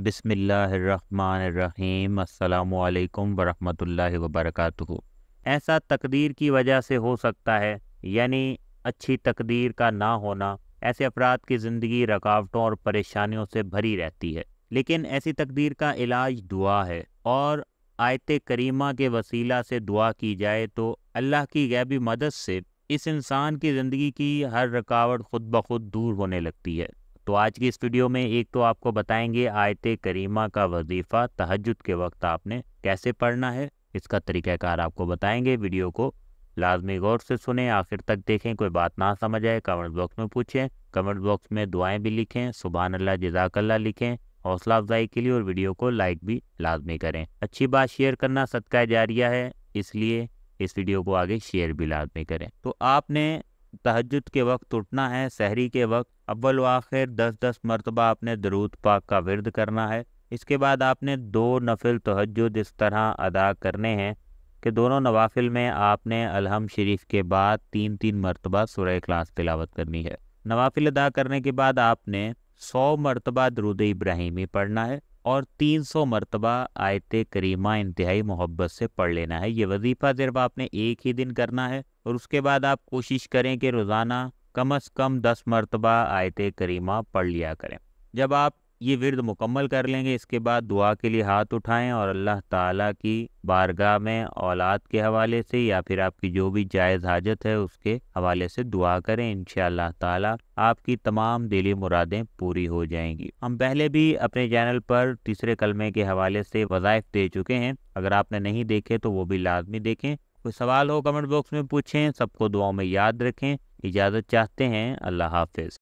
बिस्मिल्लाहिर्रहमानिर्रहीम अस्सलामुअलैकुम वरहमतुल्लाहि वबरकातुहू। ऐसा तकदीर की वजह से हो सकता है, यानी अच्छी तकदीर का ना होना। ऐसे अफराद की ज़िंदगी रुकावटों और परेशानियों से भरी रहती है, लेकिन ऐसी तकदीर का इलाज दुआ है। और आयत करीमा के वसीला से दुआ की जाए तो अल्लाह की गैबी मदद से इस इंसान की ज़िंदगी की हर रुकावट खुद ब खुद दूर होने लगती है। तो आज की इस वीडियो में एक तो आपको बताएंगे आयत करीमा का वजीफ़ा तहज्जुद के वक्त आपने कैसे पढ़ना है, इसका तरीक़ाकार आपको बताएंगे। वीडियो को लाजमी गौर से सुने, आखिर तक देखें। कोई बात ना समझ आए कमेंट बॉक्स में पूछें, कमेंट बॉक्स में दुआएं भी लिखें, सुभान अल्लाह जज़ाकल्लाह लिखें हौसला अफजाई के लिए, और वीडियो को लाइक भी लाजमी करें। अच्छी बात शेयर करना सदका जारिया है, इसलिए इस वीडियो को आगे शेयर भी लाजमी करें। तो आपने तहज्जुद के वक्त उठना है, सहरी के वक्त अव्वल व आखिर 10-10 मरतबा आपने दरूद पाक का विर्द करना है। इसके बाद आपने 2 नफिल तहज्जुद इस तरह अदा करने हैं कि दोनों नवाफिल में आपने अलहम शरीफ के बाद 3-3 मरतबा सूरह इखलास तिलावत करनी है। नवाफिल अदा करने के बाद आपने 100 मरतबा दरूद इब्राहिमी पढ़ना है और 300 मरतबा आयत करीमा इंतहाई मोहब्बत से पढ़ लेना है। ये वजीफ़ा सिर्फ आपने एक ही दिन करना है, और उसके बाद आप कोशिश करें कि रोज़ाना कम अज़ कम 10 मरतबा आयत करीमा पढ़ लिया करें। जब आप ये विर्द मुकम्मल कर लेंगे, इसके बाद दुआ के लिए हाथ उठाएं और अल्लाह ताला की बारगाह में औलाद के हवाले से या फिर आपकी जो भी जायज़ हाजत है उसके हवाले से दुआ करें। इंशाअल्लाह ताला आपकी तमाम दिली मुरादें पूरी हो जाएंगी। हम पहले भी अपने चैनल पर तीसरे कलमे के हवाले से वज़ाइफ दे चुके हैं, अगर आपने नहीं देखे तो वो भी लाजमी देखें। कोई सवाल हो कमेंट बॉक्स में पूछें। सबको दुआओं में याद रखें। इजाज़त चाहते हैं, अल्लाह हाफिज़।